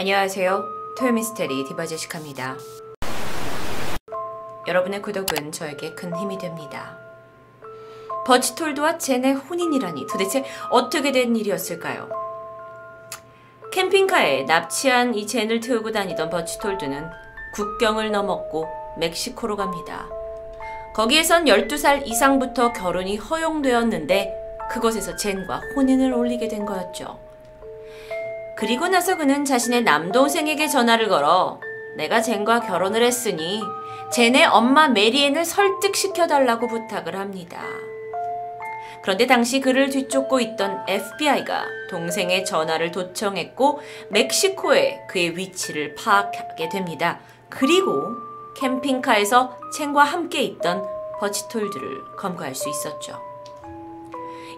안녕하세요. 토요미스테리 디바 제시카입니다. 여러분의 구독은 저에게 큰 힘이 됩니다. 버치톨드와 젠의 혼인이라니 도대체 어떻게 된 일이었을까요? 캠핑카에 납치한 이 젠을 태우고 다니던 버치톨드는 국경을 넘었고 멕시코로 갑니다. 거기에선 12살 이상부터 결혼이 허용되었는데 그곳에서 젠과 혼인을 올리게 된 거였죠. 그리고 나서 그는 자신의 남동생에게 전화를 걸어 내가 젠과 결혼을 했으니 젠의 엄마 메리앤을 설득시켜달라고 부탁을 합니다. 그런데 당시 그를 뒤쫓고 있던 FBI가 동생의 전화를 도청했고 멕시코에 그의 위치를 파악하게 됩니다. 그리고 캠핑카에서 젠과 함께 있던 버치톨드를 검거할 수 있었죠.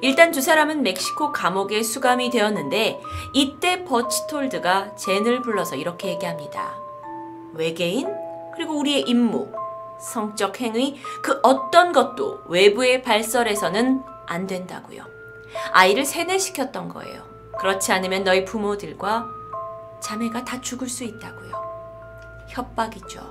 일단 두 사람은 멕시코 감옥에 수감이 되었는데 이때 버치톨드가 젠을 불러서 이렇게 얘기합니다. 외계인 그리고 우리의 임무, 성적 행위 그 어떤 것도 외부에 발설해서는 안 된다고요. 아이를 세뇌시켰던 거예요. 그렇지 않으면 너희 부모들과 자매가 다 죽을 수 있다고요. 협박이죠.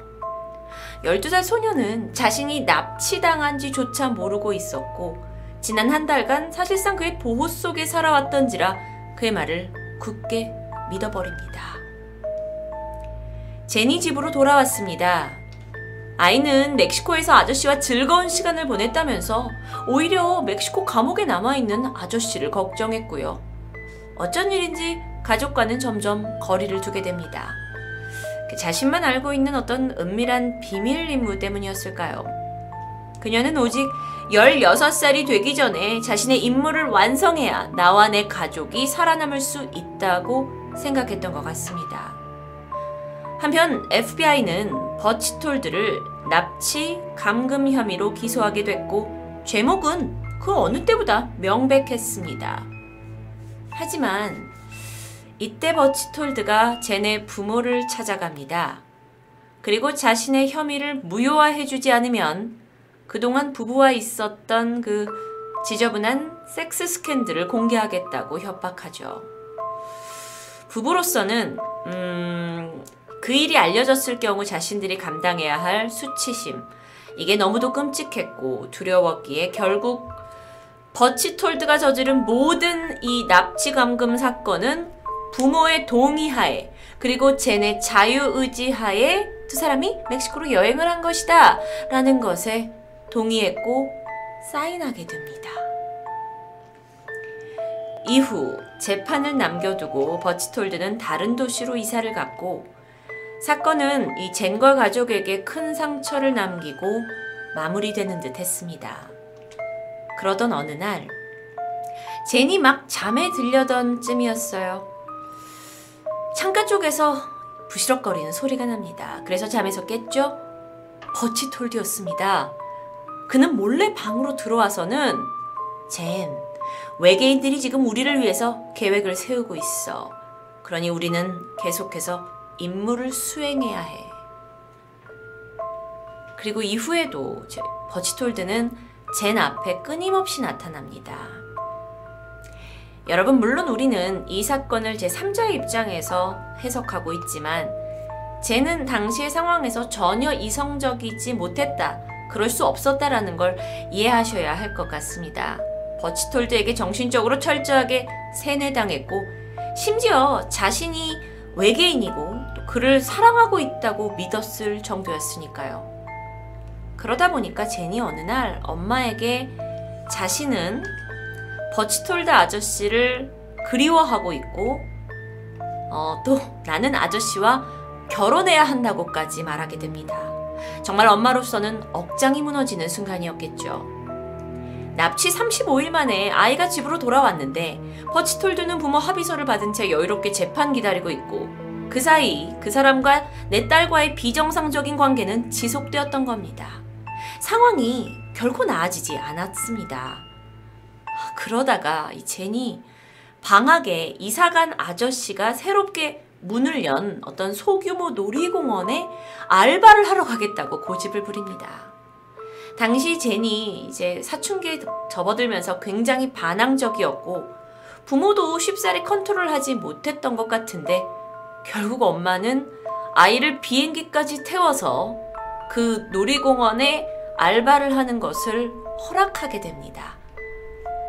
12살 소녀는 자신이 납치당한지조차 모르고 있었고 지난 한 달간 사실상 그의 보호 속에 살아왔던지라 그의 말을 굳게 믿어버립니다. 젠이 집으로 돌아왔습니다. 아이는 멕시코에서 아저씨와 즐거운 시간을 보냈다면서 오히려 멕시코 감옥에 남아있는 아저씨를 걱정했고요. 어쩐 일인지 가족과는 점점 거리를 두게 됩니다. 자신만 알고 있는 어떤 은밀한 비밀 임무 때문이었을까요? 그녀는 오직 16살이 되기 전에 자신의 임무를 완성해야 나와 내 가족이 살아남을 수 있다고 생각했던 것 같습니다. 한편 FBI는 버치톨드를 납치, 감금 혐의로 기소하게 됐고 죄목은 그 어느 때보다 명백했습니다. 하지만 이때 버치톨드가 젠의 부모를 찾아갑니다. 그리고 자신의 혐의를 무효화해주지 않으면 그동안 부부와 있었던 그 지저분한 섹스 스캔들을 공개하겠다고 협박하죠. 부부로서는 그 일이 알려졌을 경우 자신들이 감당해야 할 수치심 이게 너무도 끔찍했고 두려웠기에 결국 버치톨드가 저지른 모든 이 납치 감금 사건은 부모의 동의하에 그리고 젠의 자유의지하에 두 사람이 멕시코로 여행을 한 것이다 라는 것에 동의했고 사인하게 됩니다. 이후 재판을 남겨두고 버치톨드는 다른 도시로 이사를 갔고 사건은 이 젠과 가족에게 큰 상처를 남기고 마무리되는 듯 했습니다. 그러던 어느 날 젠이 막 잠에 들려던 쯤이었어요. 창가 쪽에서 부시럭거리는 소리가 납니다. 그래서 잠에서 깼죠? 버치톨드였습니다. 그는 몰래 방으로 들어와서는 젠, 외계인들이 지금 우리를 위해서 계획을 세우고 있어. 그러니 우리는 계속해서 임무를 수행해야 해. 그리고 이후에도 버치톨드는 젠 앞에 끊임없이 나타납니다. 여러분 물론 우리는 이 사건을 제3자의 입장에서 해석하고 있지만 젠은 당시의 상황에서 전혀 이성적이지 못했다. 그럴 수 없었다라는 걸 이해하셔야 할 것 같습니다. 버치톨드에게 정신적으로 철저하게 세뇌당했고 심지어 자신이 외계인이고 또 그를 사랑하고 있다고 믿었을 정도였으니까요. 그러다 보니까 젠이 어느 날 엄마에게 자신은 버치톨드 아저씨를 그리워하고 있고 또 나는 아저씨와 결혼해야 한다고까지 말하게 됩니다. 정말 엄마로서는 억장이 무너지는 순간이었겠죠. 납치 35일 만에 아이가 집으로 돌아왔는데 버치톨드는 부모 합의서를 받은 채 여유롭게 재판 기다리고 있고 그 사이 그 사람과 내 딸과의 비정상적인 관계는 지속되었던 겁니다. 상황이 결코 나아지지 않았습니다. 그러다가 이 젠이 방학에 이사간 아저씨가 새롭게 문을 연 어떤 소규모 놀이공원에 알바를 하러 가겠다고 고집을 부립니다. 당시 젠이 이제 사춘기에 접어들면서 굉장히 반항적이었고 부모도 쉽사리 컨트롤하지 못했던 것 같은데 결국 엄마는 아이를 비행기까지 태워서 그 놀이공원에 알바를 하는 것을 허락하게 됩니다.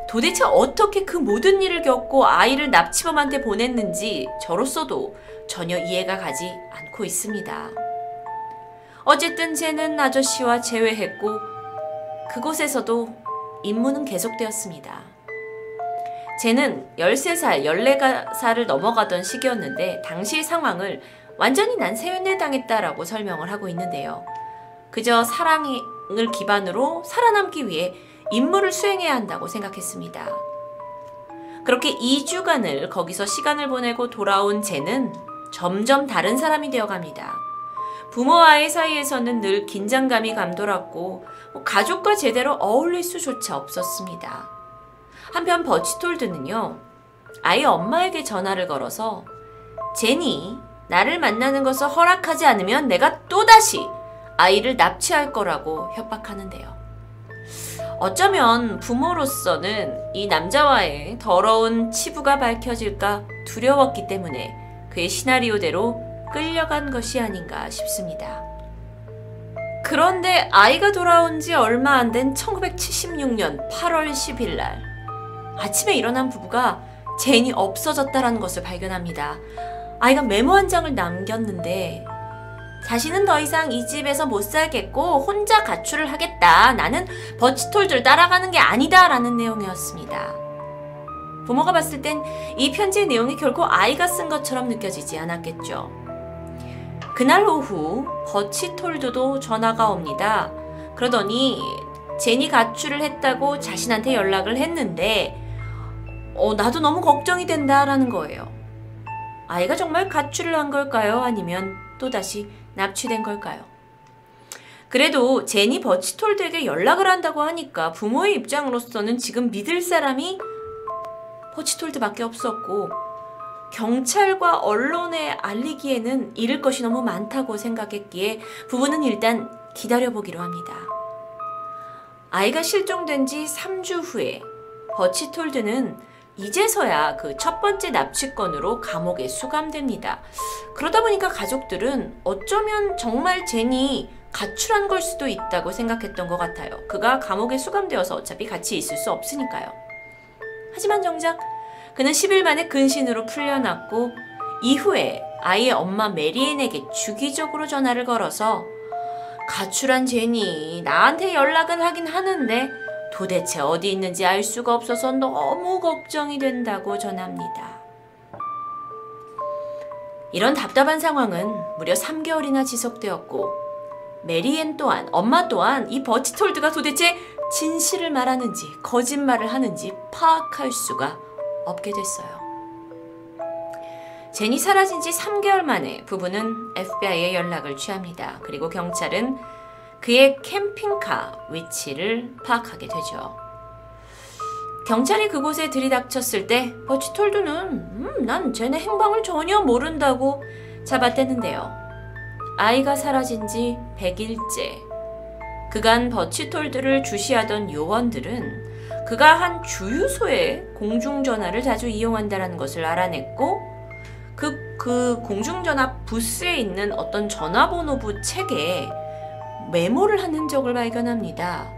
도대체 어떻게 그 모든 일을 겪고 아이를 납치범한테 보냈는지 저로서도 전혀 이해가 가지 않고 있습니다. 어쨌든 쟤는 아저씨와 재회했고 그곳에서도 임무는 계속되었습니다. 쟤는 13살, 14살을 넘어가던 시기였는데 당시 상황을 완전히 난 세뇌당했다라고 설명을 하고 있는데요. 그저 사랑을 기반으로 살아남기 위해 임무를 수행해야 한다고 생각했습니다. 그렇게 2주간을 거기서 시간을 보내고 돌아온 쟤는 점점 다른 사람이 되어갑니다. 부모와의 사이에서는 늘 긴장감이 감돌았고 가족과 제대로 어울릴 수조차 없었습니다. 한편 버치톨드는요, 아이 엄마에게 전화를 걸어서 제니, 나를 만나는 것을 허락하지 않으면 내가 또다시 아이를 납치할 거라고 협박하는데요. 어쩌면 부모로서는 이 남자와의 더러운 치부가 밝혀질까 두려웠기 때문에 그의 시나리오대로 끌려간 것이 아닌가 싶습니다. 그런데 아이가 돌아온 지 얼마 안 된 1976년 8월 10일 날 아침에 일어난 부부가 제인이 없어졌다는 것을 발견합니다. 아이가 메모 한 장을 남겼는데 자신은 더 이상 이 집에서 못 살겠고 혼자 가출을 하겠다. 나는 버치톨드를 따라가는 게 아니다. 라는 내용이었습니다. 부모가 봤을 땐 이 편지의 내용이 결코 아이가 쓴 것처럼 느껴지지 않았겠죠. 그날 오후 버치톨드도 전화가 옵니다. 그러더니 제니 가출을 했다고 자신한테 연락을 했는데 나도 너무 걱정이 된다라는 거예요. 아이가 정말 가출을 한 걸까요? 아니면 또다시 납치된 걸까요? 그래도 제니 버치톨드에게 연락을 한다고 하니까 부모의 입장으로서는 지금 믿을 사람이 버치톨드밖에 없었고 경찰과 언론에 알리기에는 잃을 것이 너무 많다고 생각했기에 부부는 일단 기다려보기로 합니다. 아이가 실종된 지 3주 후에 버치톨드는 이제서야 그 첫 번째 납치건으로 감옥에 수감됩니다. 그러다 보니까 가족들은 어쩌면 정말 제니 가출한 걸 수도 있다고 생각했던 것 같아요. 그가 감옥에 수감되어서 어차피 같이 있을 수 없으니까요. 하지만 정작 그는 10일 만에 근신으로 풀려났고 이후에 아이의 엄마 메리앤에게 주기적으로 전화를 걸어서 가출한 제니 나한테 연락을 하긴 하는데 도대체 어디 있는지 알 수가 없어서 너무 걱정이 된다고 전합니다. 이런 답답한 상황은 무려 3개월이나 지속되었고 메리앤 또한 엄마 또한 이 버치톨드가 도대체 진실을 말하는지 거짓말을 하는지 파악할 수가 없게 됐어요. 제니 사라진 지 3개월 만에 부부는 FBI에 연락을 취합니다. 그리고 경찰은 그의 캠핑카 위치를 파악하게 되죠. 경찰이 그곳에 들이닥쳤을 때 버치톨드는 난 쟤네 행방을 전혀 모른다고 잡아떼는데요. 아이가 사라진 지 100일째. 그간 버치톨드를 주시하던 요원들은 그가 한 주유소에 공중전화를 자주 이용한다는 것을 알아냈고 그 공중전화 부스에 있는 어떤 전화번호부 책에 메모를 한 흔적을 발견합니다.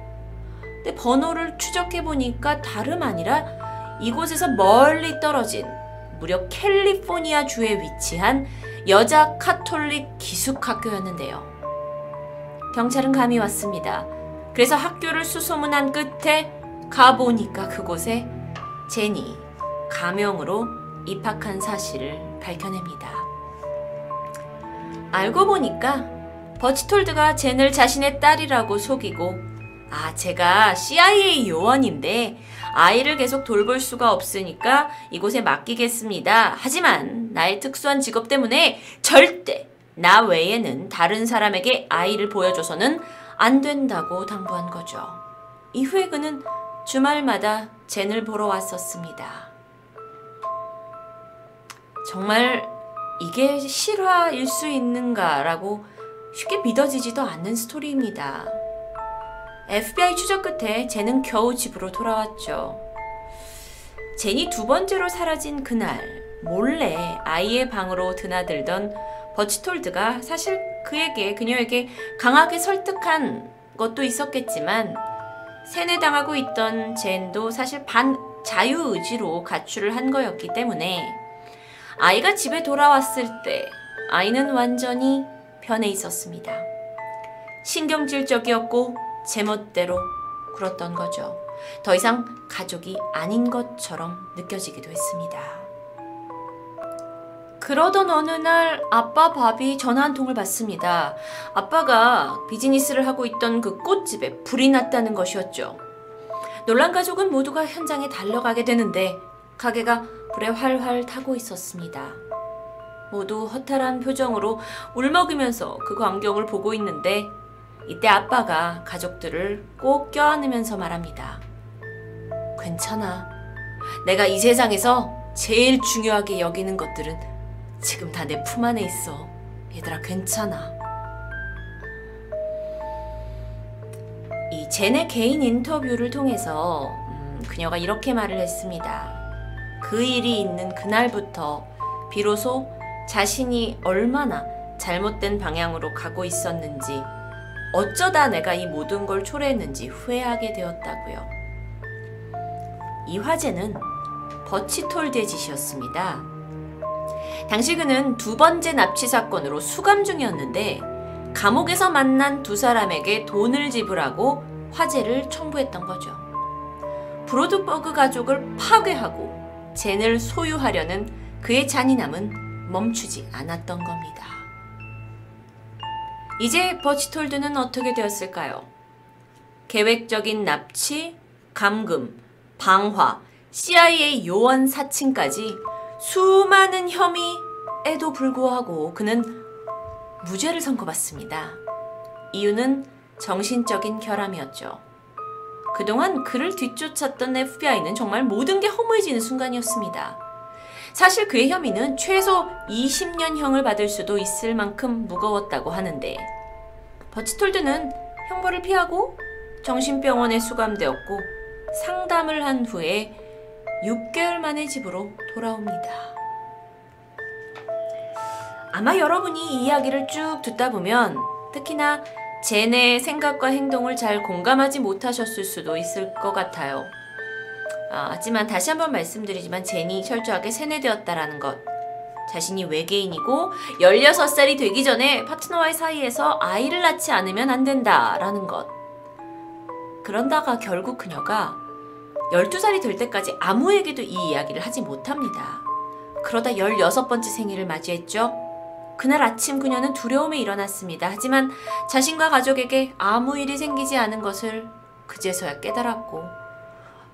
근데 번호를 추적해보니까 다름 아니라 이곳에서 멀리 떨어진 무려 캘리포니아 주에 위치한 여자 카톨릭 기숙학교였는데요. 경찰은 감이 왔습니다. 그래서 학교를 수소문한 끝에 가보니까 그곳에 제니 가명으로 입학한 사실을 밝혀냅니다. 알고 보니까 버치톨드가 젠을 자신의 딸이라고 속이고 제가 CIA 요원인데 아이를 계속 돌볼 수가 없으니까 이곳에 맡기겠습니다. 하지만 나의 특수한 직업 때문에 절대 나 외에는 다른 사람에게 아이를 보여줘서는 안 된다고 당부한 거죠. 이후에 그는 주말마다 젠을 보러 왔었습니다. 정말 이게 실화일 수 있는가라고 쉽게 믿어지지도 않는 스토리입니다. FBI 추적 끝에 젠은 겨우 집으로 돌아왔죠. 젠이 두 번째로 사라진 그날 몰래 아이의 방으로 드나들던 버치톨드가 사실 그녀에게 강하게 설득한 것도 있었겠지만 세뇌당하고 있던 젠도 사실 자유의지로 가출을 한 거였기 때문에 아이가 집에 돌아왔을 때 아이는 완전히 변해 있었습니다. 신경질적이었고 제멋대로 굴었던 거죠. 더 이상 가족이 아닌 것처럼 느껴지기도 했습니다. 그러던 어느 날 아빠 밥이 전화 한 통을 받습니다. 아빠가 비즈니스를 하고 있던 그 꽃집에 불이 났다는 것이었죠. 놀란 가족은 모두가 현장에 달려가게 되는데 가게가 불에 활활 타고 있었습니다. 모두 허탈한 표정으로 울먹이면서 그 광경을 보고 있는데 이때 아빠가 가족들을 꼭 껴안으면서 말합니다. 괜찮아. 내가 이 세상에서 제일 중요하게 여기는 것들은 지금 다 내 품 안에 있어. 얘들아, 괜찮아. 이 젠의 개인 인터뷰를 통해서 그녀가 이렇게 말을 했습니다. 그 일이 있는 그날부터 비로소 자신이 얼마나 잘못된 방향으로 가고 있었는지, 어쩌다 내가 이 모든 걸 초래했는지 후회하게 되었다고요. 이 화제는 버치톨드의 짓이었습니다. 당시 그는 2번째 납치 사건으로 수감 중이었는데 감옥에서 만난 2사람에게 돈을 지불하고 화재를 청부했던 거죠. 브로드버그 가족을 파괴하고 젠을 소유하려는 그의 잔인함은 멈추지 않았던 겁니다. 이제 버치톨드는 어떻게 되었을까요? 계획적인 납치, 감금, 방화, CIA 요원 사칭까지 수많은 혐의에도 불구하고 그는 무죄를 선고받습니다. 이유는 정신적인 결함이었죠. 그동안 그를 뒤쫓았던 FBI는 정말 모든 게 허무해지는 순간이었습니다. 사실 그의 혐의는 최소 20년형을 받을 수도 있을 만큼 무거웠다고 하는데 버치톨드는 형벌을 피하고 정신병원에 수감되었고 상담을 한 후에 6개월 만에 집으로 돌아옵니다. 아마 여러분이 이 이야기를 쭉 듣다 보면 특히나 젠의 생각과 행동을 잘 공감하지 못하셨을 수도 있을 것 같아요. 하지만 다시 한번 말씀드리지만 젠이 철저하게 세뇌되었다라는 것, 자신이 외계인이고 16살이 되기 전에 파트너와의 사이에서 아이를 낳지 않으면 안 된다라는 것, 그런다가 결국 그녀가 12살이 될 때까지 아무에게도 이 이야기를 하지 못합니다. 그러다 16번째 생일을 맞이했죠. 그날 아침 그녀는 두려움에 일어났습니다. 하지만 자신과 가족에게 아무 일이 생기지 않은 것을 그제서야 깨달았고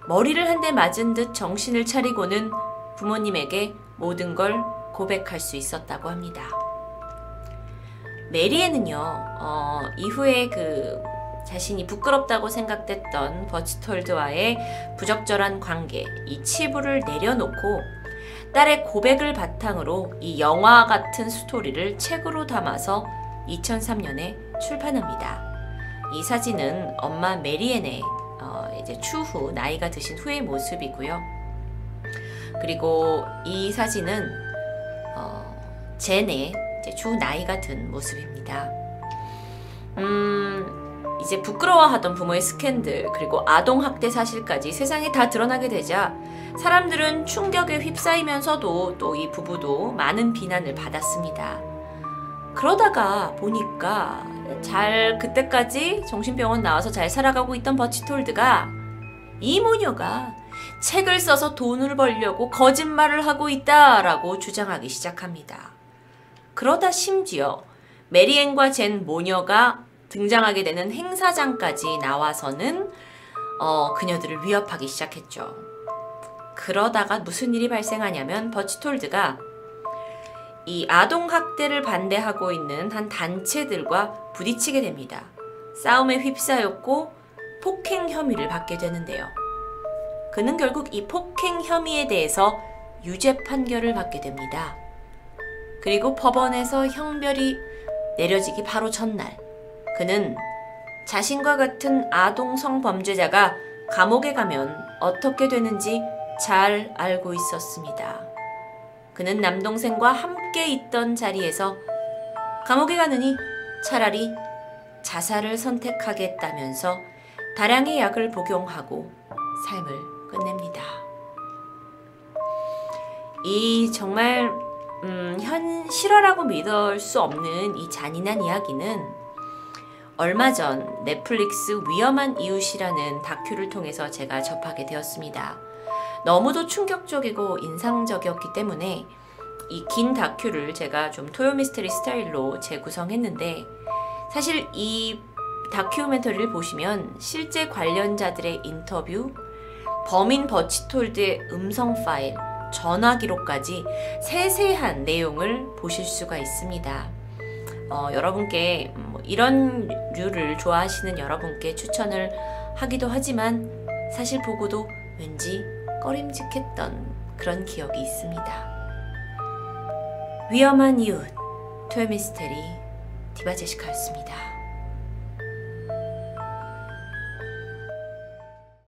머리를 한 대 맞은 듯 정신을 차리고는 부모님에게 모든 걸 고백할 수 있었다고 합니다. 메리에는요, 이후에 자신이 부끄럽다고 생각됐던 버치톨드와의 부적절한 관계, 이 치부를 내려놓고 딸의 고백을 바탕으로 이 영화 같은 스토리를 책으로 담아서 2003년에 출판합니다. 이 사진은 엄마 메리앤의 이제 추후 나이가 드신 후의 모습이고요. 그리고 이 사진은 젠의 이제 추후 나이가 든 모습입니다. 이제 부끄러워하던 부모의 스캔들 그리고 아동학대 사실까지 세상에 다 드러나게 되자 사람들은 충격에 휩싸이면서도 또 이 부부도 많은 비난을 받았습니다. 그러다가 보니까 그때까지 정신병원 나와서 잘 살아가고 있던 버치톨드가 이 모녀가 책을 써서 돈을 벌려고 거짓말을 하고 있다라고 주장하기 시작합니다. 그러다 심지어 메리앤과 젠 모녀가 등장하게 되는 행사장까지 나와서는 그녀들을 위협하기 시작했죠. 그러다가 무슨 일이 발생하냐면 버치톨드가 이 아동학대를 반대하고 있는 한 단체들과 부딪히게 됩니다. 싸움에 휩싸였고 폭행 혐의를 받게 되는데요. 그는 결국 이 폭행 혐의에 대해서 유죄 판결을 받게 됩니다. 그리고 법원에서 형벌이 내려지기 바로 전날 그는 자신과 같은 아동 성범죄자가 감옥에 가면 어떻게 되는지 잘 알고 있었습니다. 그는 남동생과 함께 있던 자리에서 감옥에 가느니 차라리 자살을 선택하겠다면서 다량의 약을 복용하고 삶을 끝냅니다. 이 정말 실화라고 믿을 수 없는 이 잔인한 이야기는 얼마 전 넷플릭스 위험한 이웃이라는 다큐를 통해서 제가 접하게 되었습니다. 너무도 충격적이고 인상적이었기 때문에 이 긴 다큐를 제가 좀 토요미스테리 스타일로 재구성했는데, 사실 이 다큐멘터리를 보시면 실제 관련자들의 인터뷰, 범인 버치톨드의 음성 파일, 전화 기록까지 세세한 내용을 보실 수가 있습니다. 여러분께 이런 류를 좋아하시는 여러분께 추천을 하기도 하지만 사실 보고도 왠지 꺼림직했던 그런 기억이 있습니다. 위험한 이웃, 토요미스테리 디바제시카였습니다.